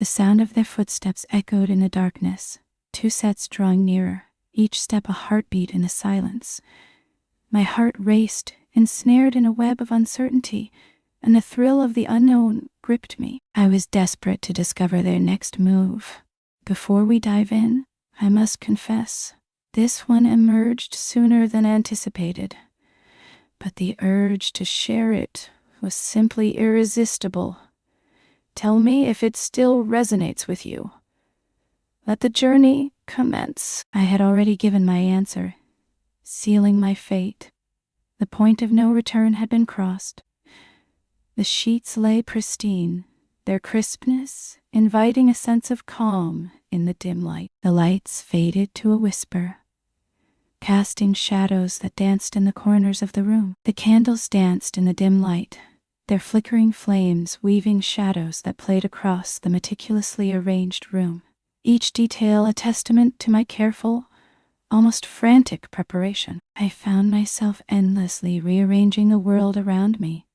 The sound of their footsteps echoed in the darkness, 2 sets drawing nearer, each step a heartbeat in the silence. My heart raced, ensnared in a web of uncertainty, and the thrill of the unknown gripped me. I was desperate to discover their next move. Before we dive in, I must confess, this one emerged sooner than anticipated. But the urge to share it was simply irresistible. Tell me if it still resonates with you. Let the journey commence. I had already given my answer, sealing my fate. The point of no return had been crossed. The sheets lay pristine, their crispness inviting a sense of calm in the dim light. The lights faded to a whisper, casting shadows that danced in the corners of the room. The candles danced in the dim light, their flickering flames weaving shadows that played across the meticulously arranged room. Each detail a testament to my careful, almost frantic preparation. I found myself endlessly rearranging the world around me,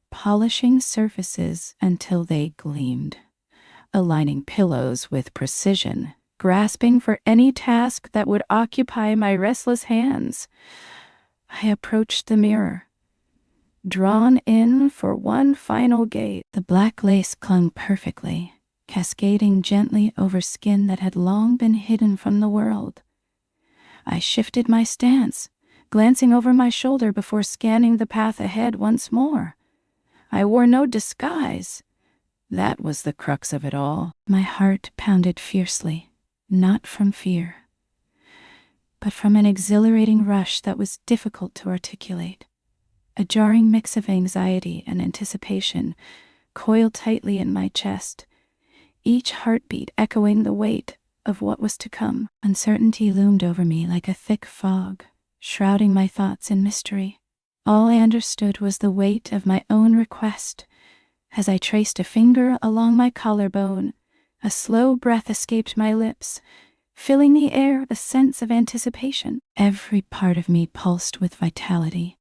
polishing surfaces until they gleamed, aligning pillows with precision, grasping for any task that would occupy my restless hands. I approached the mirror, drawn in for one final gaze. The black lace clung perfectly, cascading gently over skin that had long been hidden from the world. I shifted my stance, glancing over my shoulder before scanning the path ahead once more. I wore no disguise. That was the crux of it all. My heart pounded fiercely, not from fear, but from an exhilarating rush that was difficult to articulate. A jarring mix of anxiety and anticipation coiled tightly in my chest, each heartbeat echoing the weight of what was to come. Uncertainty loomed over me like a thick fog, shrouding my thoughts in mystery. All I understood was the weight of my own request. As I traced a finger along my collarbone, a slow breath escaped my lips, filling the air with a sense of anticipation. Every part of me pulsed with vitality,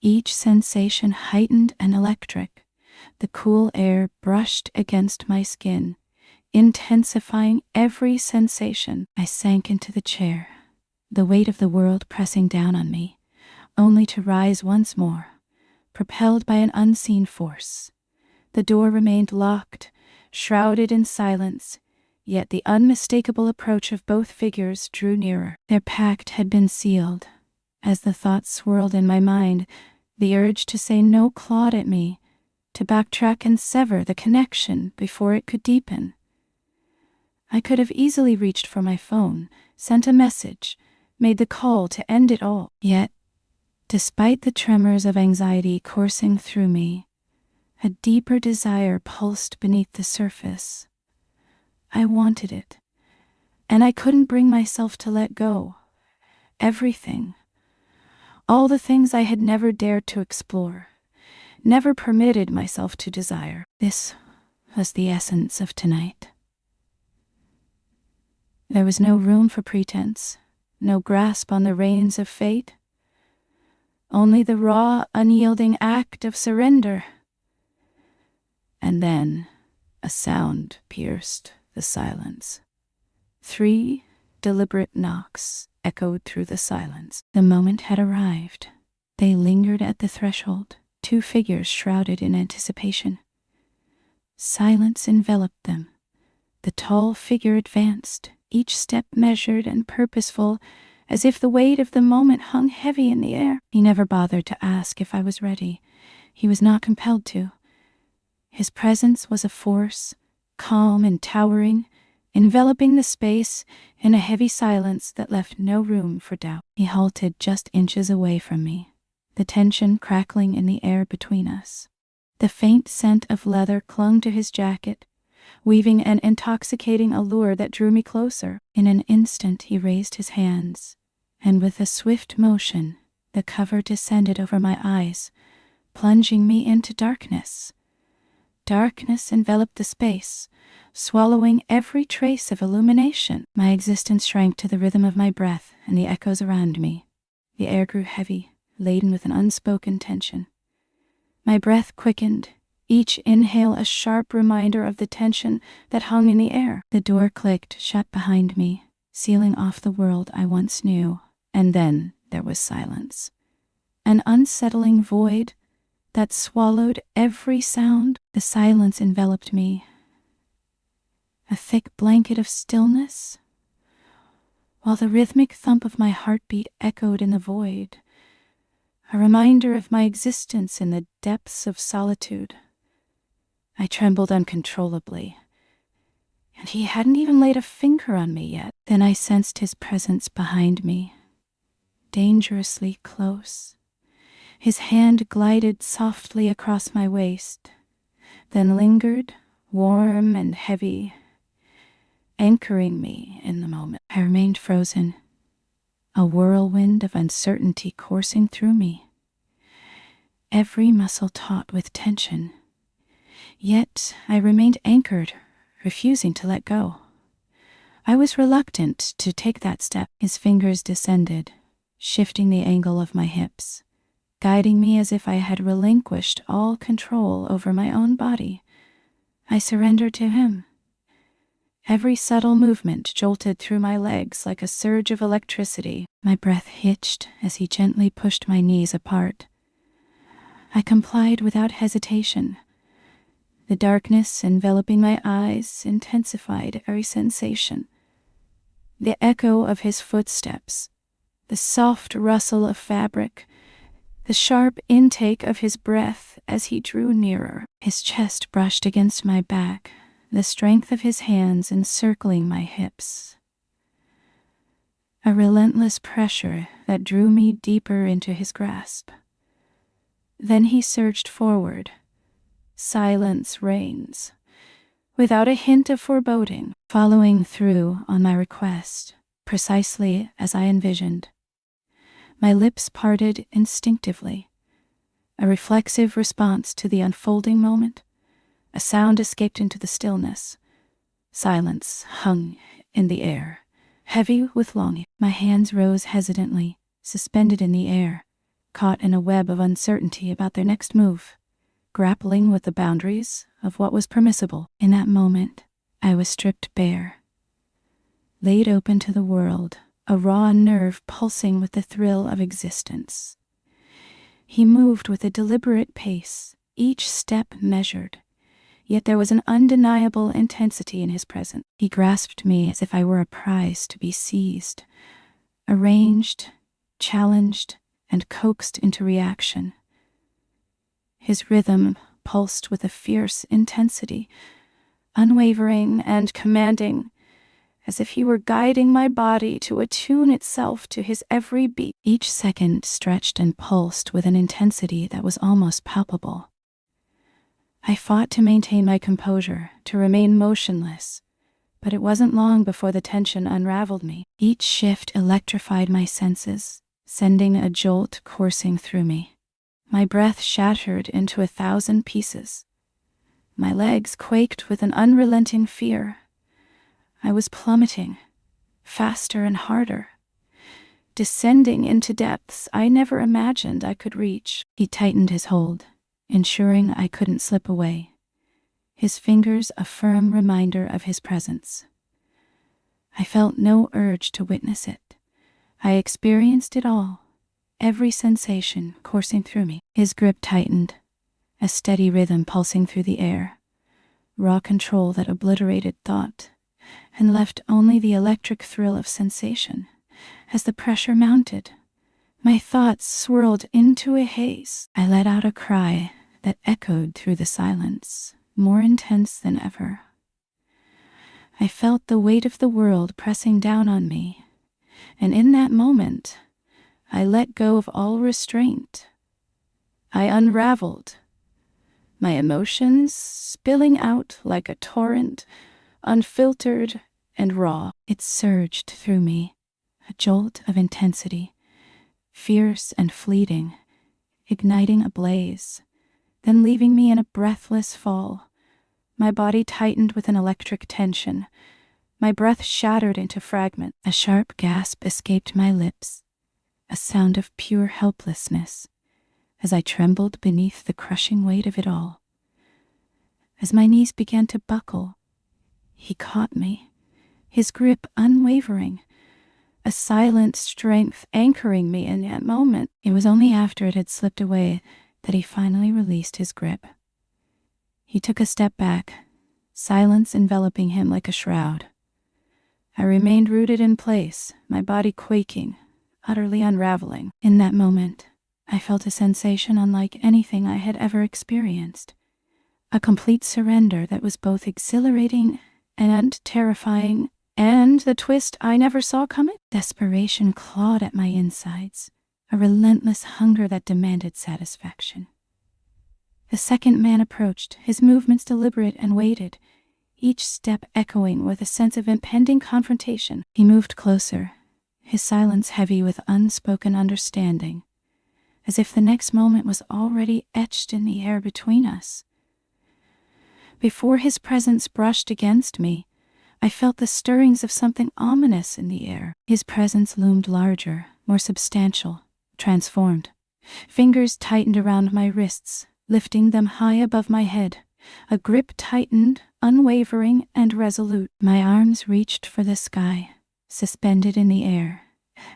each sensation heightened and electric. The cool air brushed against my skin, intensifying every sensation. I sank into the chair, the weight of the world pressing down on me, only to rise once more, propelled by an unseen force. The door remained locked, shrouded in silence, yet the unmistakable approach of both figures drew nearer. Their pact had been sealed. As the thoughts swirled in my mind, the urge to say no clawed at me, to backtrack and sever the connection before it could deepen. I could have easily reached for my phone, sent a message, made the call to end it all. Yet, despite the tremors of anxiety coursing through me, a deeper desire pulsed beneath the surface. I wanted it, and I couldn't bring myself to let go. Everything. All the things I had never dared to explore, never permitted myself to desire. This was the essence of tonight. There was no room for pretense, no grasp on the reins of fate, only the raw, unyielding act of surrender. And then a sound pierced the silence. 3 deliberate knocks echoed through the silence. The moment had arrived. They lingered at the threshold, 2 figures shrouded in anticipation. Silence enveloped them. The tall figure advanced, each step measured and purposeful, as if the weight of the moment hung heavy in the air. He never bothered to ask if I was ready. He was not compelled to. His presence was a force, calm and towering, enveloping the space in a heavy silence that left no room for doubt. He halted just inches away from me, the tension crackling in the air between us. The faint scent of leather clung to his jacket, weaving an intoxicating allure that drew me closer. In an instant he raised his hands, and with a swift motion, the cover descended over my eyes, plunging me into darkness. Darkness enveloped the space, swallowing every trace of illumination. My existence shrank to the rhythm of my breath and the echoes around me. The air grew heavy, laden with an unspoken tension. My breath quickened, each inhale a sharp reminder of the tension that hung in the air. The door clicked shut behind me, sealing off the world I once knew. And then there was silence. An unsettling void that swallowed every sound. The silence enveloped me, a thick blanket of stillness, while the rhythmic thump of my heartbeat echoed in the void, a reminder of my existence in the depths of solitude. I trembled uncontrollably, and he hadn't even laid a finger on me yet. Then I sensed his presence behind me, dangerously close. His hand glided softly across my waist, then lingered, warm and heavy, anchoring me in the moment. I remained frozen, a whirlwind of uncertainty coursing through me, every muscle taut with tension. Yet I remained anchored, refusing to let go. I was reluctant to take that step. His fingers descended, shifting the angle of my hips, guiding me as if I had relinquished all control over my own body. I surrendered to him. Every subtle movement jolted through my legs like a surge of electricity. My breath hitched as he gently pushed my knees apart. I complied without hesitation. The darkness enveloping my eyes intensified every sensation. The echo of his footsteps, the soft rustle of fabric, the sharp intake of his breath as he drew nearer. His chest brushed against my back, the strength of his hands encircling my hips. A relentless pressure that drew me deeper into his grasp. Then he surged forward. Silence reigns, without a hint of foreboding, following through on my request, precisely as I envisioned. My lips parted instinctively, a reflexive response to the unfolding moment. A sound escaped into the stillness. Silence hung in the air, heavy with longing. My hands rose hesitantly, suspended in the air, caught in a web of uncertainty about their next move, grappling with the boundaries of what was permissible. In that moment, I was stripped bare, laid open to the world, a raw nerve pulsing with the thrill of existence. He moved with a deliberate pace, each step measured, yet there was an undeniable intensity in his presence. He grasped me as if I were a prize to be seized, arranged, challenged, and coaxed into reaction. His rhythm pulsed with a fierce intensity, unwavering and commanding, as if he were guiding my body to attune itself to his every beat. Each second stretched and pulsed with an intensity that was almost palpable. I fought to maintain my composure, to remain motionless, but it wasn't long before the tension unraveled me. Each shift electrified my senses, sending a jolt coursing through me. My breath shattered into 1,000 pieces. My legs quaked with an unrelenting fear. I was plummeting, faster and harder, descending into depths I never imagined I could reach. He tightened his hold, ensuring I couldn't slip away, his fingers a firm reminder of his presence. I felt no urge to witness it. I experienced it all, every sensation coursing through me. His grip tightened, a steady rhythm pulsing through the air, raw control that obliterated thought, and left only the electric thrill of sensation. As the pressure mounted, my thoughts swirled into a haze. I let out a cry that echoed through the silence, more intense than ever. I felt the weight of the world pressing down on me, and in that moment, I let go of all restraint. I unraveled, my emotions spilling out like a torrent, unfiltered and raw. It surged through me, a jolt of intensity, fierce and fleeting, igniting a blaze, then leaving me in a breathless fall. My body tightened with an electric tension. My breath shattered into fragments. A sharp gasp escaped my lips, a sound of pure helplessness, as I trembled beneath the crushing weight of it all. As my knees began to buckle, he caught me, his grip unwavering, a silent strength anchoring me in that moment. It was only after it had slipped away that he finally released his grip. He took a step back, silence enveloping him like a shroud. I remained rooted in place, my body quaking, utterly unraveling. In that moment, I felt a sensation unlike anything I had ever experienced. A complete surrender that was both exhilarating and terrifying, and the twist I never saw coming. Desperation clawed at my insides, a relentless hunger that demanded satisfaction. The second man approached, his movements deliberate and weighted, each step echoing with a sense of impending confrontation. He moved closer, his silence heavy with unspoken understanding, as if the next moment was already etched in the air between us. Before his presence brushed against me, I felt the stirrings of something ominous in the air. His presence loomed larger, more substantial, transformed. Fingers tightened around my wrists, lifting them high above my head. A grip tightened, unwavering and resolute. My arms reached for the sky, suspended in the air,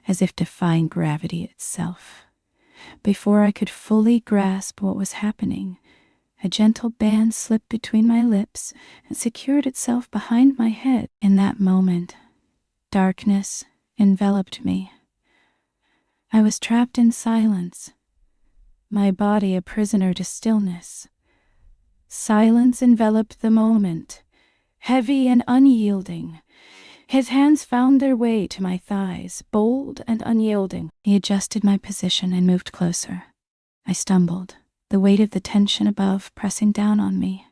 as if defying gravity itself. Before I could fully grasp what was happening, a gentle band slipped between my lips and secured itself behind my head. In that moment, darkness enveloped me. I was trapped in silence, my body a prisoner to stillness. Silence enveloped the moment, heavy and unyielding. His hands found their way to my thighs, bold and unyielding. He adjusted my position and moved closer. I stumbled, the weight of the tension above pressing down on me.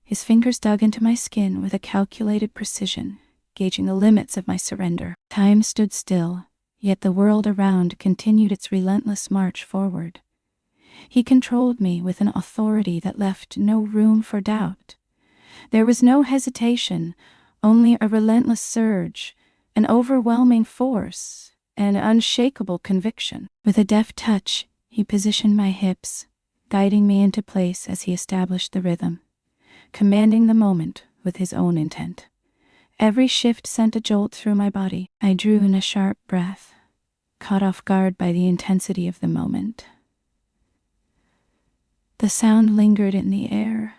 His fingers dug into my skin with a calculated precision, gauging the limits of my surrender. Time stood still, yet the world around continued its relentless march forward. He controlled me with an authority that left no room for doubt. There was no hesitation, only a relentless surge, an overwhelming force, an unshakable conviction. With a deft touch, he positioned my hips, guiding me into place as he established the rhythm, commanding the moment with his own intent. Every shift sent a jolt through my body. I drew in a sharp breath, caught off guard by the intensity of the moment. The sound lingered in the air,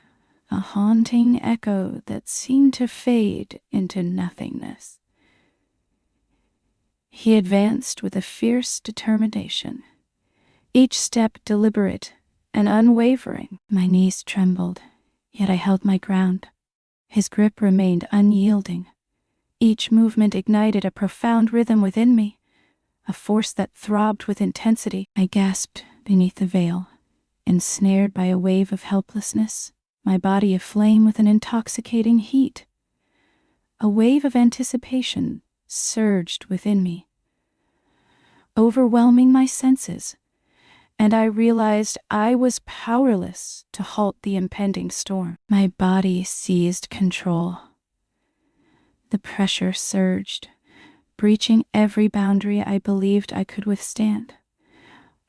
a haunting echo that seemed to fade into nothingness. He advanced with a fierce determination, each step deliberate and unwavering. My knees trembled, yet I held my ground. His grip remained unyielding. Each movement ignited a profound rhythm within me, a force that throbbed with intensity. I gasped beneath the veil, ensnared by a wave of helplessness, my body aflame with an intoxicating heat. A wave of anticipation surged within me, overwhelming my senses, and I realized I was powerless to halt the impending storm. My body seized control. The pressure surged, breaching every boundary I believed I could withstand.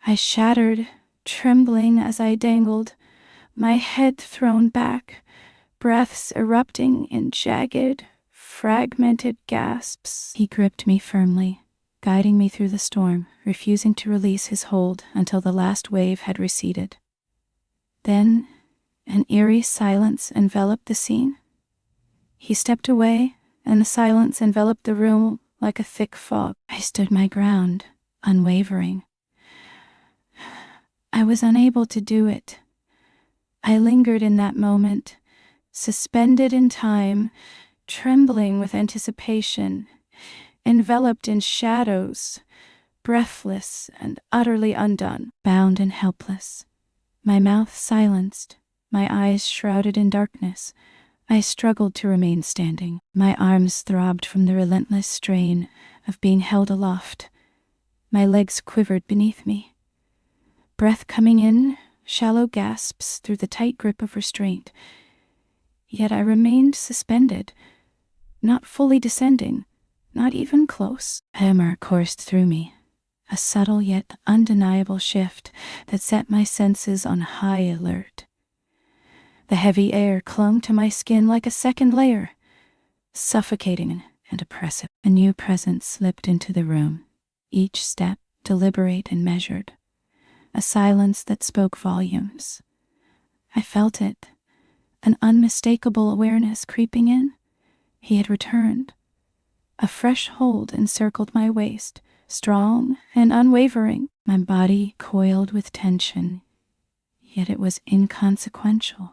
I shattered, trembling as I dangled, my head thrown back, breaths erupting in jagged, fragmented gasps. He gripped me firmly, guiding me through the storm, refusing to release his hold until the last wave had receded. Then, an eerie silence enveloped the scene. He stepped away, and the silence enveloped the room like a thick fog. I stood my ground, unwavering. I was unable to do it. I lingered in that moment, suspended in time, trembling with anticipation, enveloped in shadows, breathless and utterly undone, bound and helpless. My mouth silenced, my eyes shrouded in darkness, I struggled to remain standing. My arms throbbed from the relentless strain of being held aloft. My legs quivered beneath me. Breath coming in, shallow gasps through the tight grip of restraint. Yet I remained suspended, not fully descending, not even close. Tremor coursed through me, a subtle yet undeniable shift that set my senses on high alert. The heavy air clung to my skin like a second layer, suffocating and oppressive. A new presence slipped into the room, each step deliberate and measured, a silence that spoke volumes. I felt it, an unmistakable awareness creeping in. He had returned. A fresh hold encircled my waist, strong and unwavering. My body coiled with tension, yet it was inconsequential.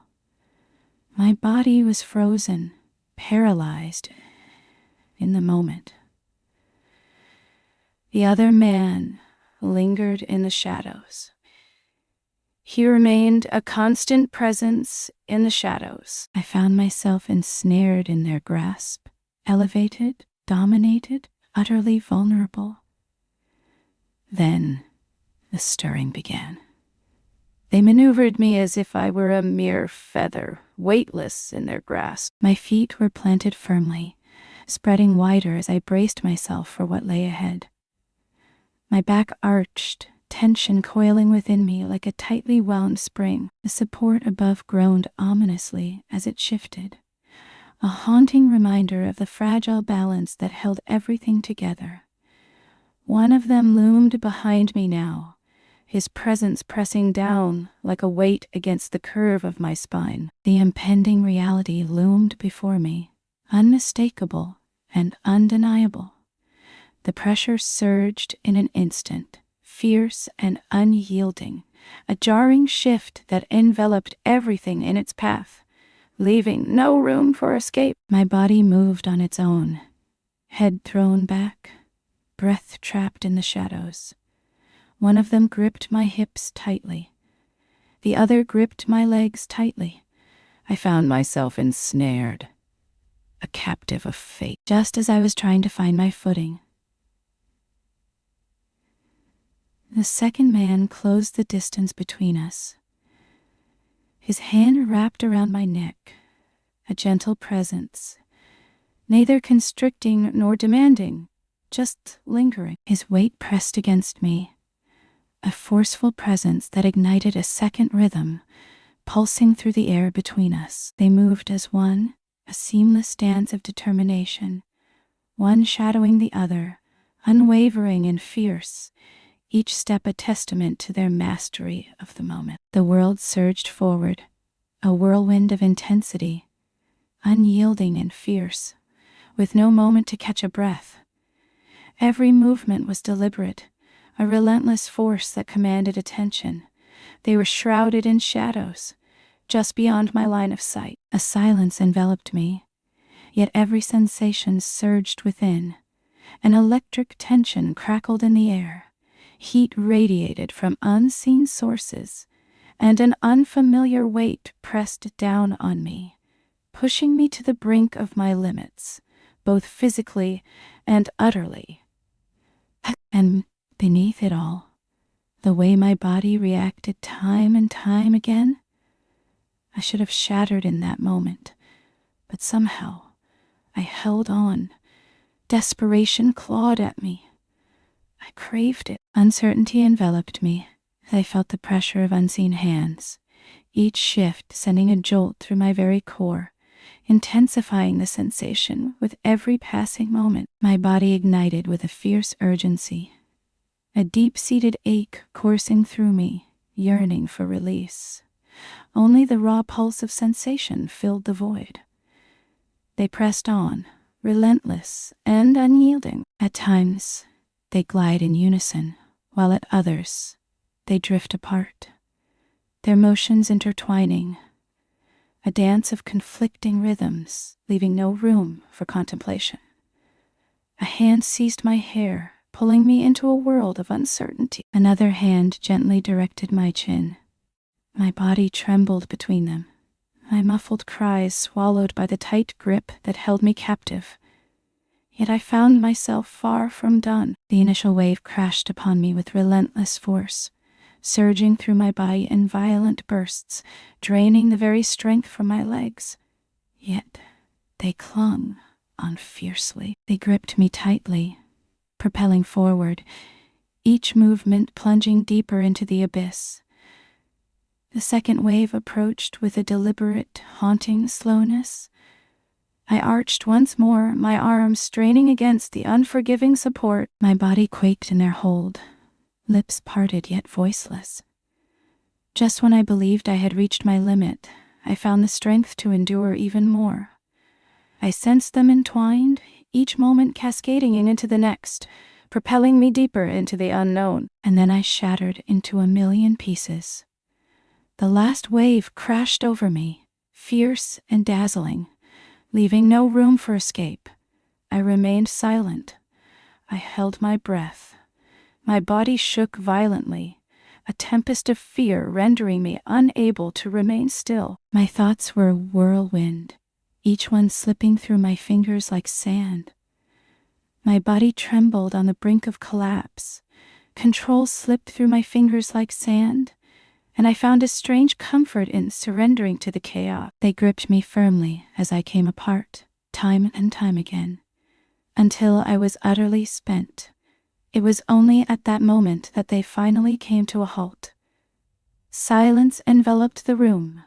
My body was frozen, paralyzed in the moment. The other man lingered in the shadows. He remained a constant presence in the shadows. I found myself ensnared in their grasp, elevated, dominated, utterly vulnerable. Then the stirring began. They maneuvered me as if I were a mere feather, weightless in their grasp. My feet were planted firmly, spreading wider as I braced myself for what lay ahead. My back arched, tension coiling within me like a tightly wound spring. The support above groaned ominously as it shifted, a haunting reminder of the fragile balance that held everything together. One of them loomed behind me now, his presence pressing down like a weight against the curve of my spine. The impending reality loomed before me, unmistakable and undeniable. The pressure surged in an instant, fierce and unyielding, a jarring shift that enveloped everything in its path, leaving no room for escape. My body moved on its own, head thrown back, breath trapped in the shadows. One of them gripped my hips tightly. The other gripped my legs tightly. I found myself ensnared, a captive of fate. Just as I was trying to find my footing, the second man closed the distance between us. His hand wrapped around my neck, a gentle presence, neither constricting nor demanding, just lingering. His weight pressed against me, a forceful presence that ignited a second rhythm, pulsing through the air between us. They moved as one, a seamless dance of determination, one shadowing the other, unwavering and fierce, each step a testament to their mastery of the moment. The world surged forward, a whirlwind of intensity, unyielding and fierce, with no moment to catch a breath. Every movement was deliberate, a relentless force that commanded attention. They were shrouded in shadows, just beyond my line of sight. A silence enveloped me, yet every sensation surged within. An electric tension crackled in the air. Heat radiated from unseen sources, and an unfamiliar weight pressed down on me, pushing me to the brink of my limits, both physically and utterly. And beneath it all, the way my body reacted time and time again. I should have shattered in that moment, but somehow I held on. Desperation clawed at me. I craved it. Uncertainty enveloped me. I felt the pressure of unseen hands, each shift sending a jolt through my very core, intensifying the sensation with every passing moment. My body ignited with a fierce urgency, a deep-seated ache coursing through me, yearning for release. Only the raw pulse of sensation filled the void. They pressed on, relentless and unyielding. At times, they glide in unison, while at others, they drift apart, their motions intertwining, a dance of conflicting rhythms, leaving no room for contemplation. A hand seized my hair, pulling me into a world of uncertainty. Another hand gently directed my chin. My body trembled between them, my muffled cries swallowed by the tight grip that held me captive. Yet I found myself far from done. The initial wave crashed upon me with relentless force, surging through my body in violent bursts, draining the very strength from my legs. Yet they clung on fiercely. They gripped me tightly, propelling forward, each movement plunging deeper into the abyss. The second wave approached with a deliberate, haunting slowness. I arched once more, my arms straining against the unforgiving support. My body quaked in their hold, lips parted yet voiceless. Just when I believed I had reached my limit, I found the strength to endure even more. I sensed them entwined, each moment cascading into the next, propelling me deeper into the unknown. And then I shattered into a million pieces. The last wave crashed over me, fierce and dazzling, leaving no room for escape. I remained silent. I held my breath. My body shook violently, a tempest of fear rendering me unable to remain still. My thoughts were a whirlwind, each one slipping through my fingers like sand. My body trembled on the brink of collapse. Control slipped through my fingers like sand, and I found a strange comfort in surrendering to the chaos. They gripped me firmly as I came apart, time and time again, until I was utterly spent. It was only at that moment that they finally came to a halt. Silence enveloped the room,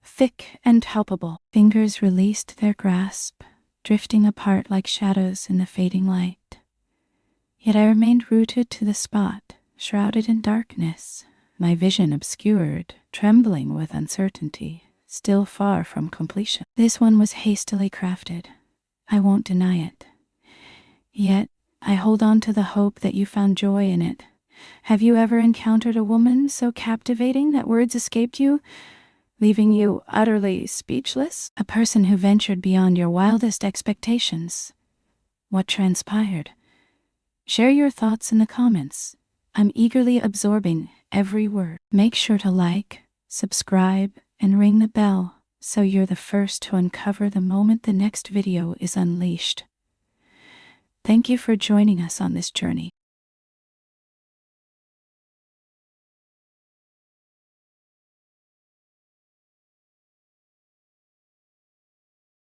thick and palpable. Fingers released their grasp, drifting apart like shadows in the fading light. Yet I remained rooted to the spot, shrouded in darkness, my vision obscured, trembling with uncertainty, still far from completion. This one was hastily crafted. I won't deny it. Yet, I hold on to the hope that you found joy in it. Have you ever encountered a woman so captivating that words escaped you, leaving you utterly speechless? A person who ventured beyond your wildest expectations. What transpired? Share your thoughts in the comments. I'm eagerly absorbing every word. Make sure to like, subscribe, and ring the bell so you're the first to uncover the moment the next video is unleashed. Thank you for joining us on this journey.